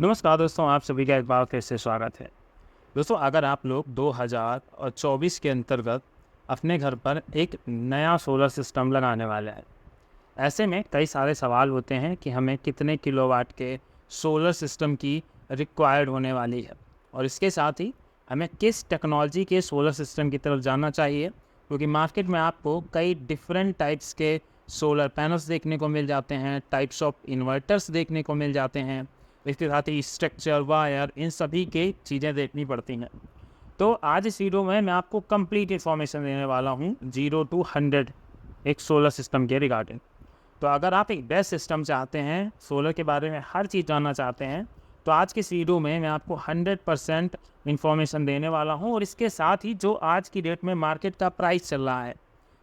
नमस्कार दोस्तों, आप सभी का एक बार फिर से स्वागत है। दोस्तों, अगर आप लोग 2024 के अंतर्गत अपने घर पर एक नया सोलर सिस्टम लगाने वाले हैं, ऐसे में कई सारे सवाल होते हैं कि हमें कितने किलोवाट के सोलर सिस्टम की रिक्वायर्ड होने वाली है और इसके साथ ही हमें किस टेक्नोलॉजी के सोलर सिस्टम की तरफ जाना चाहिए, क्योंकि मार्केट में आपको कई डिफरेंट टाइप्स के सोलर पैनल्स देखने को मिल जाते हैं, टाइप्स ऑफ इन्वर्टर्स देखने को मिल जाते हैं। इसके साथ ही स्ट्रक्चर, वायर, इन सभी के चीज़ें देखनी पड़ती हैं। तो आज इस वीडियो में मैं आपको कंप्लीट इन्फॉर्मेशन देने वाला हूँ 0 to 100 एक सोलर सिस्टम के रिगार्डिंग। तो अगर आप एक बेस्ट सिस्टम चाहते हैं, सोलर के बारे में हर चीज़ जानना चाहते हैं, तो आज के इस वीडियो में मैं आपको 100% इन्फॉर्मेशन देने वाला हूँ। और इसके साथ ही जो आज की डेट में मार्केट का प्राइस चल रहा है,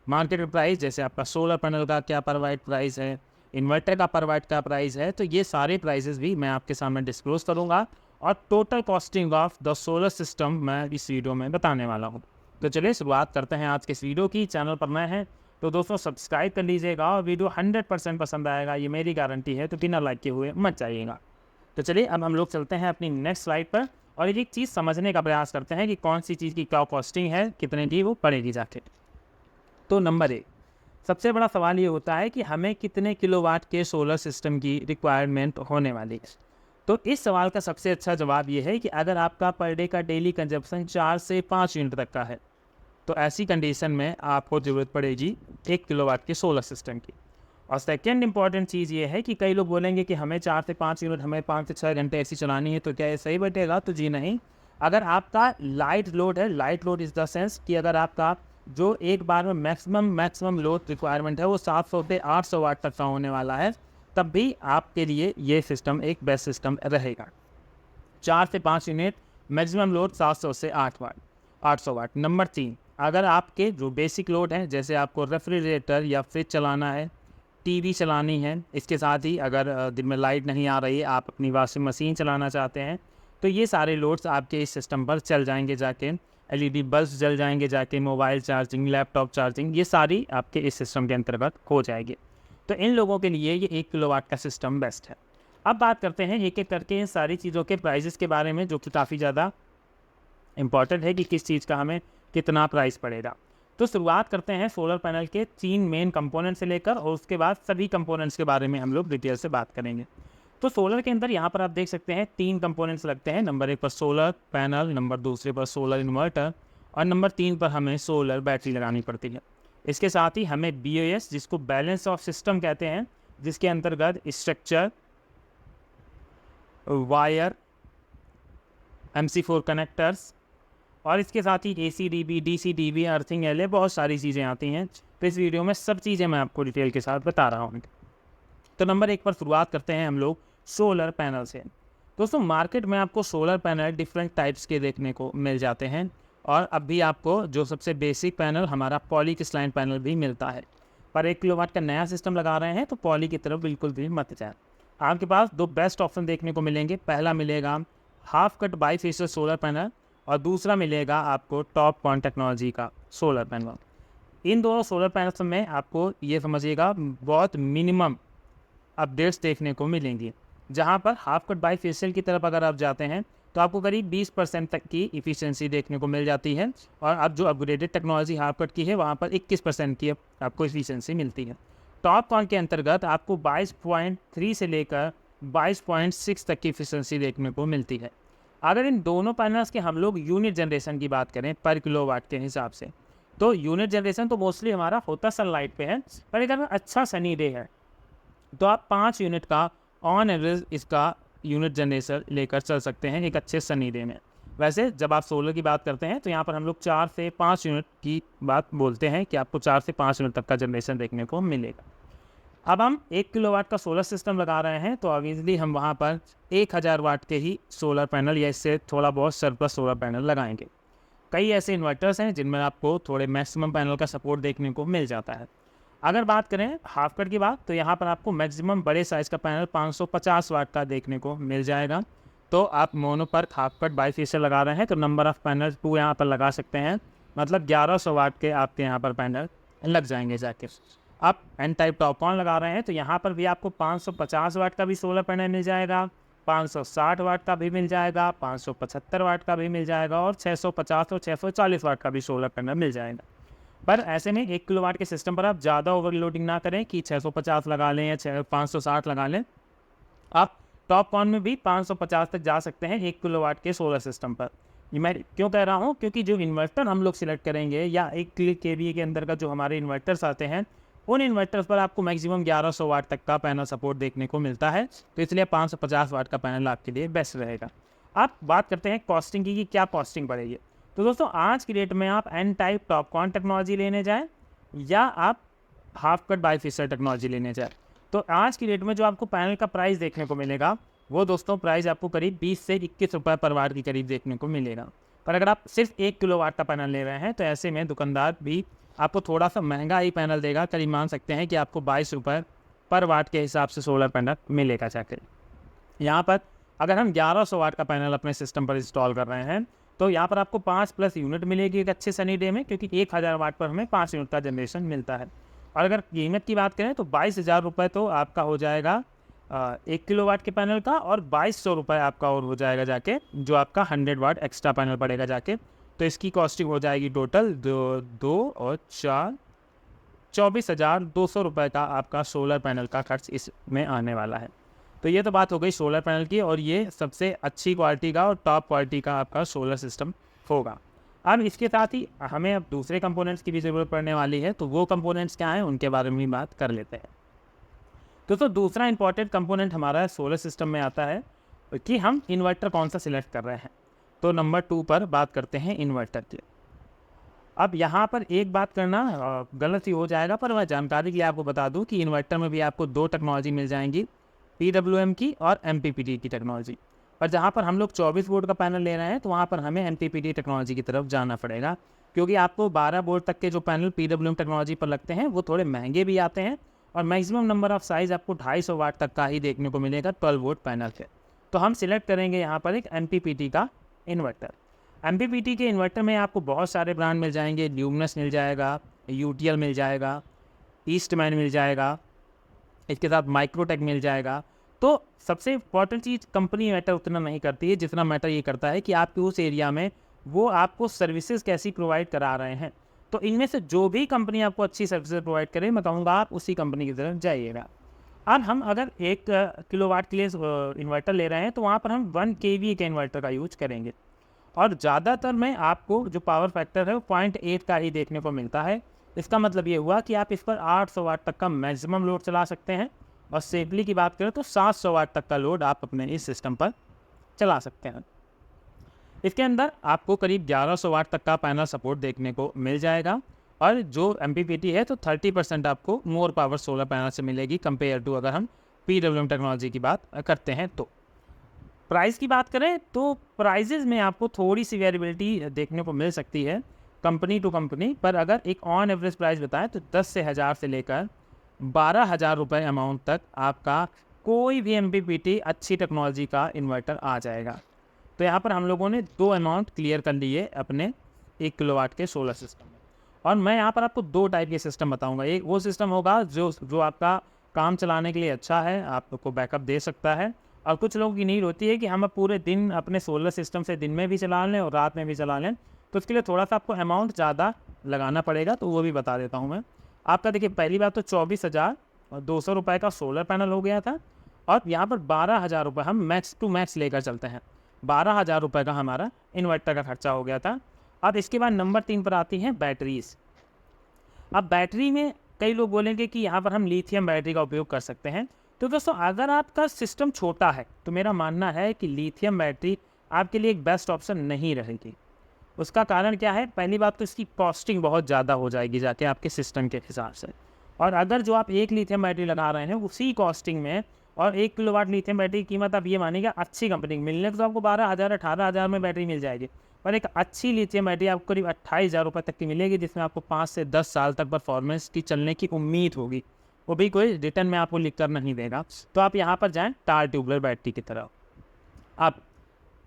मार्केट में प्राइस जैसे आपका सोलर पैनल का क्या प्रोवाइड प्राइस है, इन्वर्टर का प्रोवाइड का प्राइस है, तो ये सारे प्राइसेस भी मैं आपके सामने डिस्क्लोज करूँगा और total costing of the solar system मैं इस वीडियो में बताने वाला हूँ। तो चलिए शुरुआत करते हैं आज के इस वीडियो की। चैनल पर नए हैं तो दोस्तों सब्सक्राइब कर लीजिएगा और वीडियो 100% पसंद आएगा, ये मेरी गारंटी है, तो बिना लाइक किए हुए मत जाइएगा। तो चलिए अब हम लोग चलते हैं अपनी नेक्स्ट स्लाइड पर और एक चीज़ समझने का प्रयास करते हैं कि कौन सी चीज़ की क्या कॉस्टिंग है, कितने की वो पड़ेगी जाके। तो नंबर 1, सबसे बड़ा सवाल ये होता है कि हमें कितने किलोवाट के सोलर सिस्टम की रिक्वायरमेंट होने वाली है। तो इस सवाल का सबसे अच्छा जवाब ये है कि अगर आपका पर डे का डेली कंजप्शन 4 से 5 यूनिट तक का है, तो ऐसी कंडीशन में आपको ज़रूरत पड़ेगी 1 किलोवाट के सोलर सिस्टम की। और सेकेंड इंपॉर्टेंट चीज़ ये है कि कई लोग बोलेंगे कि हमें 4 से 5 यूनिट, हमें 5 से 6 घंटे ऐसी चलानी है, तो क्या ये सही बैठेगा? तो जी नहीं। अगर आपका लाइट लोड है, light load is the sense कि अगर आपका जो एक बार में मैक्सिमम लोड रिक्वायरमेंट है वो 700 से 800 वाट तक का होने वाला है, तब भी आपके लिए ये सिस्टम एक बेस्ट सिस्टम रहेगा। 4 से 5 यूनिट, मैक्सिमम लोड 700 से 800 वाट। नंबर 3, अगर आपके जो बेसिक लोड है, जैसे आपको रेफ्रिजरेटर या फ्रिज चलाना है, टीवी चलानी है, इसके साथ ही अगर दिन में लाइट नहीं आ रही है, आप अपनी वॉशिंग मशीन चलाना चाहते हैं, तो ये सारे लोड्स आपके इस सिस्टम पर चल जाएंगे जाके। एलईडी बल्ब जल जाएंगे जाके, मोबाइल चार्जिंग, लैपटॉप चार्जिंग, ये सारी आपके इस सिस्टम के अंतर्गत हो जाएगी। तो इन लोगों के लिए ये 1 किलोवाट का सिस्टम बेस्ट है। अब बात करते हैं एक एक करके इन सारी चीज़ों के प्राइजेस के बारे में, जो कि काफ़ी ज़्यादा इंपॉर्टेंट है कि किस चीज़ का हमें कितना प्राइस पड़ेगा। तो शुरुआत करते हैं सोलर पैनल के 3 मेन कंपोनेंट से लेकर, और उसके बाद सभी कंपोनेंट्स के बारे में हम लोग डिटेल से बात करेंगे। तो सोलर के अंदर यहाँ पर आप देख सकते हैं 3 कंपोनेंट्स लगते हैं। नंबर 1 पर सोलर पैनल, नंबर 2 पर सोलर इन्वर्टर और नंबर 3 पर हमें सोलर बैटरी लगानी पड़ती है। इसके साथ ही हमें BOS, जिसको बैलेंस ऑफ सिस्टम कहते हैं, जिसके अंतर्गत स्ट्रक्चर, वायर, MC4 कनेक्टर्स और इसके साथ ही AC/DB, DC/DB, अर्थिंग, LA, बहुत सारी चीज़ें आती हैं। तो इस वीडियो में सब चीज़ें मैं आपको डिटेल के साथ बता रहा हूँ। तो नंबर 1 पर शुरुआत करते हैं हम लोग सोलर पैनल से। दोस्तों, मार्केट में आपको सोलर पैनल डिफरेंट टाइप्स के देखने को मिल जाते हैं और अब भी आपको जो सबसे बेसिक पैनल हमारा पॉलीक्रिस्टलाइन पैनल भी मिलता है। पर 1 किलोवाट का नया सिस्टम लगा रहे हैं तो पॉली की तरफ बिल्कुल भी मत जाए। आपके पास 2 बेस्ट ऑप्शन देखने को मिलेंगे। पहला मिलेगा half cut bifacial solar panel और दूसरा मिलेगा आपको टॉपकॉन टेक्नोलॉजी का सोलर पैनल। इन दोनों सोलर पैनल्स में आपको ये समझिएगा बहुत मिनिमम अपडेट्स देखने को मिलेंगी। जहां पर हाफ कट बाईफेशियल की तरफ अगर आप जाते हैं तो आपको करीब 20% तक की इफ़िशियंसी देखने को मिल जाती है, और अब जो अपग्रेडेड टेक्नोलॉजी हाफ कट की है वहां पर 21% की आपको इफ़िशियंसी मिलती है। टॉपकॉन के अंतर्गत आपको 22.3 से लेकर 22.6 तक की इफ़िशियंसी देखने को मिलती है। अगर इन दोनों पैनल्स के हम लोग यूनिट जनरेशन की बात करें पर किलोवाट के हिसाब से, तो यूनिट जनरेशन तो मोस्टली हमारा होता सनलाइट पे है, पर अगर अच्छा सनी डे है तो आप 5 यूनिट का ऑन एवरेज इसका यूनिट जनरेशन लेकर चल सकते हैं एक अच्छे सनी डे में। वैसे जब आप सोलर की बात करते हैं तो यहाँ पर हम लोग 4 से 5 यूनिट की बात बोलते हैं कि आपको 4 से 5 यूनिट तक का जनरेशन देखने को मिलेगा। अब हम 1 किलोवाट का सोलर सिस्टम लगा रहे हैं तो ऑब्वियसली हम वहाँ पर 1000 वाट के ही सोलर पैनल या इससे थोड़ा बहुत सरप्लस सोलर पैनल लगाएंगे। कई ऐसे इन्वर्टर्स हैं जिनमें आपको थोड़े मैक्सिमम पैनल का सपोर्ट देखने को मिल जाता है। अगर बात करें हाफ कट की बात, तो यहाँ पर आपको मैक्सिमम बड़े साइज़ का पैनल 550 वाट का देखने को मिल जाएगा। तो आप मोनो पर हाफ कट बाईफेशियल लगा रहे हैं तो नंबर ऑफ़ पैनल 2 यहाँ पर लगा सकते हैं, मतलब 1100 वाट के आपके यहाँ पर पैनल लग जाएंगे जाके। आप एन टाइप टॉपकॉन लगा रहे हैं तो यहाँ पर भी आपको 550 वाट का भी सोलर पैनल मिल जाएगा, 560 वाट का भी मिल जाएगा, 575 वाट का भी मिल जाएगा और 650 और 640 वाट का भी सोलर पैनल मिल जाएगा। पर ऐसे में 1 किलोवाट के सिस्टम पर आप ज़्यादा ओवरलोडिंग ना करें कि 650 लगा लें या 560 लगा लें। आप टॉप कॉन में भी 550 तक जा सकते हैं 1 किलोवाट के सोलर सिस्टम पर। ये मैं क्यों कह रहा हूँ, क्योंकि जो इन्वर्टर हम लोग सिलेक्ट करेंगे या 1 kVA के अंदर का जो हमारे इन्वर्टर्स आते हैं, उन इन्वर्टर्स पर आपको मैक्सिमम 1100 वाट तक का पैनल सपोर्ट देखने को मिलता है। तो इसलिए 550 वाट का पैनल आपके लिए बेस्ट रहेगा। आप बात करते हैं कॉस्टिंग की कि क्या कॉस्टिंग पड़ेगी। तो दोस्तों आज की डेट में आप एन टाइप टॉपकॉन टेक्नोलॉजी लेने जाएँ या आप हाफ कट बाईफिशर टेक्नोलॉजी लेने जाएँ, तो आज की डेट में जो आपको पैनल का प्राइस देखने को मिलेगा वो दोस्तों प्राइस आपको करीब 20 से 21 रुपये पर वाट के करीब देखने को मिलेगा। पर अगर आप सिर्फ 1 किलोवाट का पैनल ले रहे हैं तो ऐसे में दुकानदार भी आपको थोड़ा सा महंगा ही पैनल देगा। करीब मान सकते हैं कि आपको 22 रुपये पर वाट के हिसाब से सोलर पैनल मिलेगा जाकर। यहाँ पर अगर हम 1100 वाट का पैनल अपने सिस्टम पर इंस्टॉल कर रहे हैं तो यहाँ पर आपको 5+ यूनिट मिलेगी एक अच्छे सनी डे में, क्योंकि 1000 वाट पर हमें 5 यूनिट का जनरेशन मिलता है। और अगर कीमत की बात करें तो 22,000 रुपये तो आपका हो जाएगा 1 किलोवाट के पैनल का, और 2200 रुपये आपका और हो जाएगा जाके जो आपका 100 वाट एक्स्ट्रा पैनल पड़ेगा जाके। तो इसकी कॉस्टिंग हो जाएगी टोटल 2 और 4 24,200 रुपये का आपका सोलर पैनल का खर्च इसमें आने वाला है। तो ये तो बात हो गई सोलर पैनल की, और ये सबसे अच्छी क्वालिटी का और टॉप क्वालिटी का आपका सोलर सिस्टम होगा। अब इसके साथ ही हमें अब दूसरे कंपोनेंट्स की भी ज़रूरत पड़ने वाली है, तो वो कंपोनेंट्स क्या हैं उनके बारे में भी बात कर लेते हैं। दोस्तों दूसरा इंपॉर्टेंट कंपोनेंट हमारा सोलर सिस्टम में आता है कि हम इन्वर्टर कौन सा सिलेक्ट कर रहे हैं। तो नंबर 2 पर बात करते हैं इन्वर्टर की। अब यहाँ पर एक बात करना गलत ही हो जाएगा, पर मैं जानकारी के लिए आपको बता दूँ कि इन्वर्टर में भी आपको 2 टेक्नोलॉजी मिल जाएंगी, PWM की और MPPT की टेक्नोलॉजी। पर जहाँ पर हम लोग 24 वोल्ट का पैनल ले रहे हैं तो वहाँ पर हमें MPPT टेक्नोलॉजी की तरफ जाना पड़ेगा, क्योंकि आपको 12 वोल्ट तक के जो पैनल PWM टेक्नोलॉजी पर लगते हैं वो थोड़े महंगे भी आते हैं, और मैक्सिमम नंबर ऑफ साइज़ आपको 250 वाट तक का ही देखने को मिलेगा 12 वोल्ट पैनल के। तो हम सिलेक्ट करेंगे यहाँ पर एक MPPT का इन्वर्टर। MPPT के इन्वर्टर में आपको बहुत सारे ब्रांड मिल जाएंगे, ल्यूमिनस मिल जाएगा, UTL मिल जाएगा, ईस्टमैन मिल जाएगा, इसके साथ माइक्रोटेक मिल जाएगा। तो सबसे इम्पॉर्टेंट चीज़ कंपनी मैटर उतना नहीं करती है जितना मैटर ये करता है कि आपके उस एरिया में वो आपको सर्विसेज कैसी प्रोवाइड करा रहे हैं। तो इनमें से जो भी कंपनी आपको अच्छी सर्विसेज प्रोवाइड करे, मैं कहूँगा आप उसी कंपनी की तरफ जाइएगा। अब हम अगर 1 किलोवाट के लिए इन्वर्टर ले रहे हैं तो वहाँ पर हम 1 kVA के इन्वर्टर का यूज करेंगे, और ज़्यादातर में आपको जो पावर फैक्टर है वो 0.8 का ही देखने को मिलता है। इसका मतलब ये हुआ कि आप इस पर 800 वाट तक का मैक्सिमम लोड चला सकते हैं, और सेफली की बात करें तो 700 वाट तक का लोड आप अपने इस सिस्टम पर चला सकते हैं। इसके अंदर आपको करीब 1100 वाट तक का पैनल सपोर्ट देखने को मिल जाएगा, और जो MPPT है तो 30% आपको मोर पावर सोलर पैनल से मिलेगी कंपेयर टू अगर हम PWM टेक्नोलॉजी की बात करते हैं। तो प्राइस की बात करें तो प्राइजेज़ में आपको थोड़ी सी वेरिएबिलिटी देखने को मिल सकती है कंपनी टू कंपनी, पर अगर एक ऑन एवरेज प्राइस बताएं तो 10,000 से लेकर 12,000 रुपये अमाउंट तक आपका कोई भी MPPT अच्छी टेक्नोलॉजी का इन्वर्टर आ जाएगा। तो यहाँ पर हम लोगों ने 2 अमाउंट क्लियर कर लिए अपने 1 किलोवाट के सोलर सिस्टम में, और मैं यहाँ पर आपको 2 टाइप के सिस्टम बताऊँगा। एक वो सिस्टम होगा जो आपका काम चलाने के लिए अच्छा है, आपको बैकअप दे सकता है, और कुछ लोगों की नीड होती है कि हम पूरे दिन अपने सोलर सिस्टम से दिन में भी चला लें और रात में भी चला लें, तो उसके लिए थोड़ा सा आपको अमाउंट ज़्यादा लगाना पड़ेगा। तो वो भी बता देता हूँ मैं आपका। देखिए पहली बात तो 24,200 रुपये का सोलर पैनल हो गया था, और यहाँ पर 12,000 रुपये हम मैक्स टू मैक्स लेकर चलते हैं, 12,000 रुपये का हमारा इन्वर्टर का खर्चा हो गया था। अब इसके बाद नंबर 3 पर आती हैं बैटरीज़। अब बैटरी में कई लोग बोलेंगे कि यहाँ पर हम लिथियम बैटरी का उपयोग कर सकते हैं। तो दोस्तों अगर आपका सिस्टम छोटा है तो मेरा मानना है कि लिथियम बैटरी आपके लिए एक बेस्ट ऑप्शन नहीं रहेगी। उसका कारण क्या है? पहली बात तो इसकी कॉस्टिंग बहुत ज़्यादा हो जाएगी जाके आपके सिस्टम के हिसाब से, और अगर जो आप एक लिथियम बैटरी लगा रहे हैं उसी कॉस्टिंग में, और 1 किलोवाट लिथियम बैटरी की कीमत आप ये मानिएगा अच्छी कंपनी की मिलने तो आपको 12,000 18,000 में बैटरी मिल जाएगी, पर एक अच्छी लिथियम बैटरी आपको करीब 28,000 रुपये तक की मिलेगी, जिसमें आपको 5 से 10 साल तक परफॉर्मेंस की चलने की उम्मीद होगी, वो भी कोई रिटर्न में आपको लिख कर नहीं देगा। तो आप यहाँ पर जाएँ टार ट्यूबलर बैटरी की तरफ। आप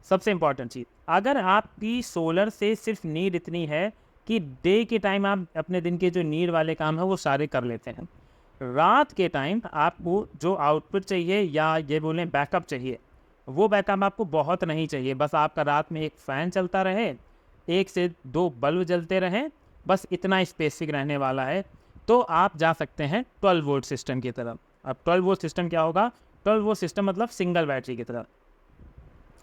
सबसे इम्पॉर्टेंट चीज़, अगर आपकी सोलर से सिर्फ नीड इतनी है कि डे के टाइम आप अपने दिन के जो नीड वाले काम है वो सारे कर लेते हैं, रात के टाइम आपको जो आउटपुट चाहिए या ये बोलें बैकअप चाहिए, वो बैकअप आपको बहुत नहीं चाहिए, बस आपका रात में एक फ़ैन चलता रहे, 1 से 2 बल्ब जलते रहें, बस इतना स्पेसिफिक रहने वाला है। तो आप जा सकते हैं 12 वोल्ट सिस्टम की तरफ। अब 12 वोल्ट सिस्टम क्या होगा? 12 वोल्ट सिस्टम मतलब सिंगल बैटरी की तरफ।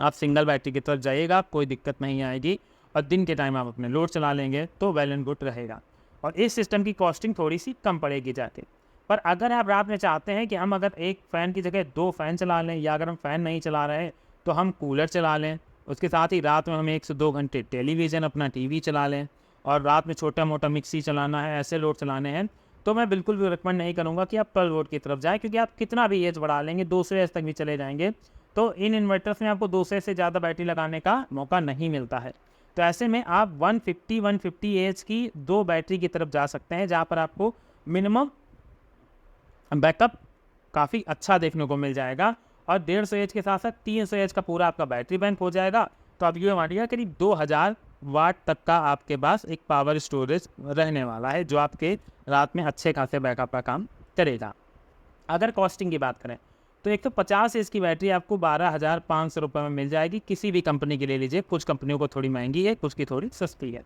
आप सिंगल बैटरी की तरफ जाइएगा, कोई दिक्कत नहीं आएगी, और दिन के टाइम आप अपने लोड चला लेंगे तो वेल एंड गुड रहेगा। और इस सिस्टम की कॉस्टिंग थोड़ी सी कम पड़ेगी जाके। पर अगर आप रात में चाहते हैं कि हम अगर एक फ़ैन की जगह 2 फ़ैन चला लें, या अगर हम फ़ैन नहीं चला रहे हैं तो हम कूलर चला लें, उसके साथ ही रात में हम 1 से 2 घंटे टेलीविज़न अपना टीवी चला लें, और रात में छोटा मोटा मिक्सी चलाना है, ऐसे लोड चलाने हैं, तो मैं बिल्कुल भी रिकमेंड नहीं करूँगा कि आप 12 वोल्ट की तरफ जाएँ, क्योंकि आप कितना भी एज बढ़ा लेंगे, 200 एज तक भी चले जाएंगे, तो इन इन्वर्टर्स में आपको 200 से ज़्यादा बैटरी लगाने का मौका नहीं मिलता है। तो ऐसे में आप 150 एच की 2 बैटरी की तरफ जा सकते हैं, जहाँ पर आपको मिनिमम बैकअप काफ़ी अच्छा देखने को मिल जाएगा, और 150 एच के साथ साथ 300 एच का पूरा आपका बैटरी बैंक हो जाएगा। तो आप ये मानिएगा करीब 2000 वाट तक का आपके पास एक पावर स्टोरेज रहने वाला है, जो आपके रात में अच्छे खासे बैकअप का काम करेगा। अगर कॉस्टिंग की बात करें तो 150 एच की बैटरी आपको 12,500 रुपये में मिल जाएगी, किसी भी कंपनी की ले लीजिए। कुछ कंपनियों को थोड़ी महंगी है, कुछ की थोड़ी सस्ती है।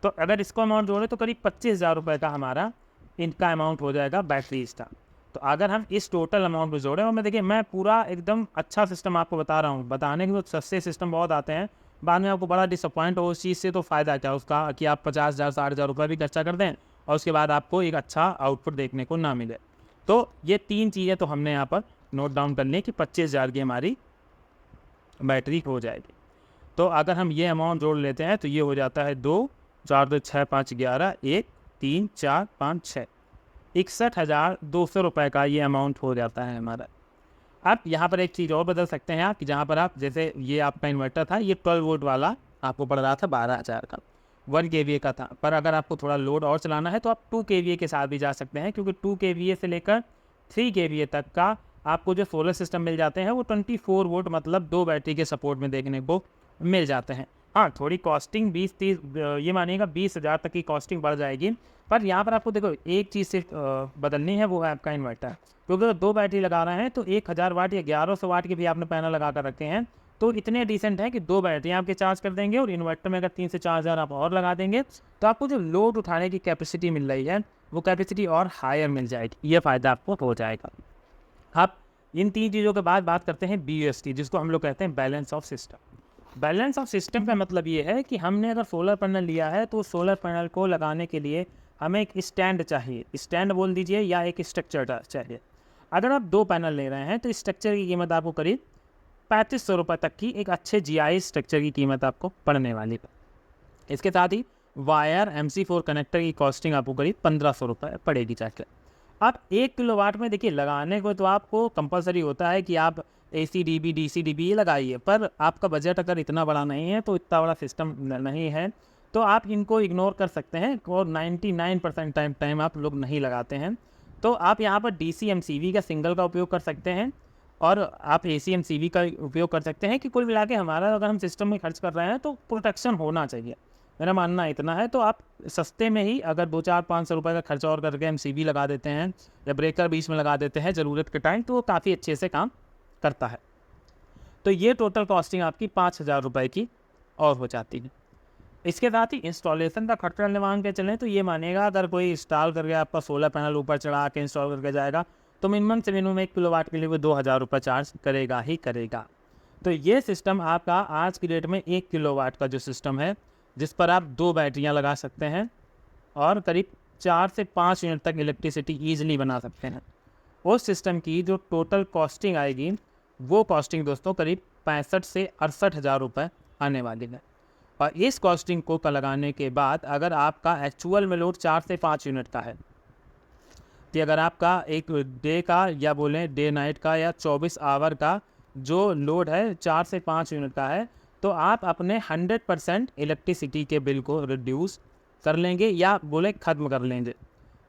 तो अगर इसको अमाउंट जोड़े तो करीब 25,000 रुपये का हमारा इनका अमाउंट हो जाएगा बैटरीज का। तो अगर हम इस टोटल अमाउंट में जोड़ें, और मैं देखिए मैं पूरा एकदम अच्छा सिस्टम आपको बता रहा हूँ, बताने के तो सस्ते सिस्टम बहुत आते हैं, बाद में आपको बड़ा डिसअपॉइंट हो उस चीज़ से, तो फ़ायदा क्या उसका कि आप 50,000 60,000 रुपये भी खर्चा कर दें और उसके बाद आपको एक अच्छा आउटपुट देखने को ना मिले। तो ये 3 चीज़ें तो हमने यहाँ पर नोट डाउन कर ली कि 25,000 की हमारी बैटरी हो जाएगी। तो अगर हम ये अमाउंट जोड़ लेते हैं तो ये हो जाता है 2 4 2 6 5 11 1 3 4 5 6 61,200 रुपये का ये अमाउंट हो जाता है हमारा। अब यहाँ पर एक चीज़ और बदल सकते हैं आप, कि जहाँ पर आप जैसे ये आपका इन्वर्टर था, ये 12 वोल्ट वाला आपको पड़ रहा था 12,000 का, 1 kVA का था। पर अगर आपको थोड़ा लोड और चलाना है तो आप 2 kVA के साथ भी जा सकते हैं, क्योंकि 2 kVA से लेकर 3 kVA तक का आपको जो सोलर सिस्टम मिल जाते हैं वो 24 वोल्ट मतलब 2 बैटरी के सपोर्ट में देखने को मिल जाते हैं। हाँ, थोड़ी कॉस्टिंग 20-30 ये मानिएगा 20,000 तक की कॉस्टिंग बढ़ जाएगी। पर यहाँ पर आपको देखो एक चीज़ से बदलनी है, वो है आपका इन्वर्टर। क्योंकि अगर 2 बैटरी लगा रहे हैं तो 1000 वाट या 1100 वाट के भी आपने पैनल लगा कर रखे हैं, तो इतने डिसेंट है कि 2 बैटरी आपके चार्ज कर देंगे, और इन्वर्टर में अगर 3 से 4,000 आप और लगा देंगे तो आपको जो लोड उठाने की कैपेसिटी मिल रही है वो कैपेसिटी और हायर मिल जाएगी। ये फ़ायदा आपको हो जाएगा। अब इन 3 चीज़ों के बाद बात करते हैं BOST, जिसको हम लोग कहते हैं balance of system. Balance of system का मतलब ये है कि हमने अगर सोलर पैनल लिया है तो सोलर पैनल को लगाने के लिए हमें एक स्टैंड चाहिए, स्टैंड बोल दीजिए, या एक स्ट्रक्चर चाहिए। अगर आप 2 पैनल ले रहे हैं तो स्ट्रक्चर की कीमत आपको करीब 3500 रुपये तक की एक अच्छे GI स्ट्रक्चर की कीमत आपको पड़ने वाली है। इसके साथ ही वायर MC4 कनेक्टर की कॉस्टिंग आपको करीब 1500 रुपये पड़ेगी जाकर। आप 1 किलोवाट में देखिए लगाने को तो आपको कंपलसरी होता है कि आप AC DB DC DB ये लगाइए, पर आपका बजट अगर इतना बड़ा नहीं है, तो इतना बड़ा सिस्टम नहीं है, तो आप इनको इग्नोर कर सकते हैं, और 99% टाइम आप लोग नहीं लगाते हैं। तो आप यहाँ पर DC MCV का सिंगल का उपयोग कर सकते हैं, और आप AC MCV का उपयोग कर सकते हैं, कि कुल मिला के हमारा अगर हम सिस्टम में खर्च कर रहे हैं तो प्रोटेक्शन होना चाहिए। मेरा मानना इतना है। तो आप सस्ते में ही अगर 2-4-500 रुपये का खर्चा और करके MCV लगा देते हैं, या ब्रेकर बीच में लगा देते हैं ज़रूरत के टाइम, तो वो काफ़ी अच्छे से काम करता है। तो ये टोटल कॉस्टिंग आपकी 5,000 रुपये की और हो जाती है। इसके साथ ही इंस्टॉलेशन का खर्चा मान के चलें तो ये मानेगा, अगर कोई इंस्टॉल करके आपका सोलर पैनल ऊपर चढ़ा के इंस्टॉल करके जाएगा तो मिनिमम से मिनिमम 1 किलोवाट के लिए वो 2,000 रुपये चार्ज करेगा ही करेगा। तो ये सिस्टम आपका आज की डेट में 1 किलोवाट का जो सिस्टम है, जिस पर आप 2 बैटरियाँ लगा सकते हैं और करीब 4 से 5 यूनिट तक इलेक्ट्रिसिटी ईजिली बना सकते हैं, उस सिस्टम की जो टोटल कॉस्टिंग आएगी वो कॉस्टिंग दोस्तों करीब 65 से 68,000 रुपये आने वाली है। और इस कॉस्टिंग को लगाने के बाद अगर आपका एक्चुअल में लोड 4 से 5 यूनिट का है, कि अगर आपका एक डे का या बोलें डे नाइट का या 24 आवर का जो लोड है 4 से 5 यूनिट का है, तो आप अपने 100% इलेक्ट्रिसिटी के बिल को रिड्यूस कर लेंगे या बोले ख़त्म कर लेंगे।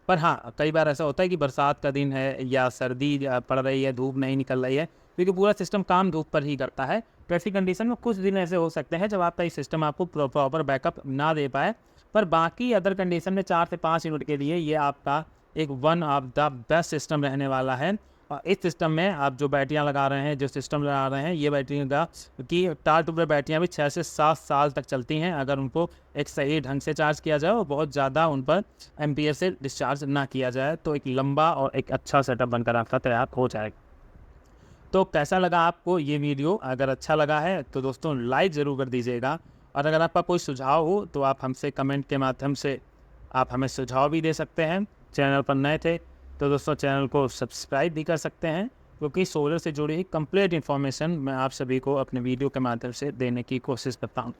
पर हाँ, कई बार ऐसा होता है कि बरसात का दिन है या सर्दी पड़ रही है, धूप नहीं निकल रही है, क्योंकि पूरा सिस्टम काम धूप पर ही करता है। तो ऐसी कंडीशन में कुछ दिन ऐसे हो सकते हैं जब आपका इस सिस्टम आपको प्रॉपर बैकअप ना दे पाए, पर बाकी अदर कंडीशन में 4 से 5 यूनिट के लिए ये आपका एक one of the best system रहने वाला है। इस सिस्टम में आप जो बैटरियां लगा रहे हैं, जो सिस्टम लगा रहे हैं, ये बैटरी का कि टार ट्यूबलेस बैटरियां भी 6 से 7 साल तक चलती हैं अगर उनको एक सही ढंग से चार्ज किया जाए और बहुत ज़्यादा उन पर एम्पियर से डिस्चार्ज ना किया जाए, तो एक लंबा और एक अच्छा सेटअप बनकर आपका तैयार हो जाएगा। तो कैसा लगा आपको ये वीडियो? अगर अच्छा लगा है तो दोस्तों लाइक ज़रूर कर दीजिएगा, और अगर आपका कोई सुझाव हो तो आप हमसे कमेंट के माध्यम से आप हमें सुझाव भी दे सकते हैं। चैनल पर नए थे तो दोस्तों चैनल को सब्सक्राइब भी कर सकते हैं, क्योंकि सोलर से जुड़ी कंप्लीट इन्फॉर्मेशन मैं आप सभी को अपने वीडियो के माध्यम से देने की कोशिश करता हूँ।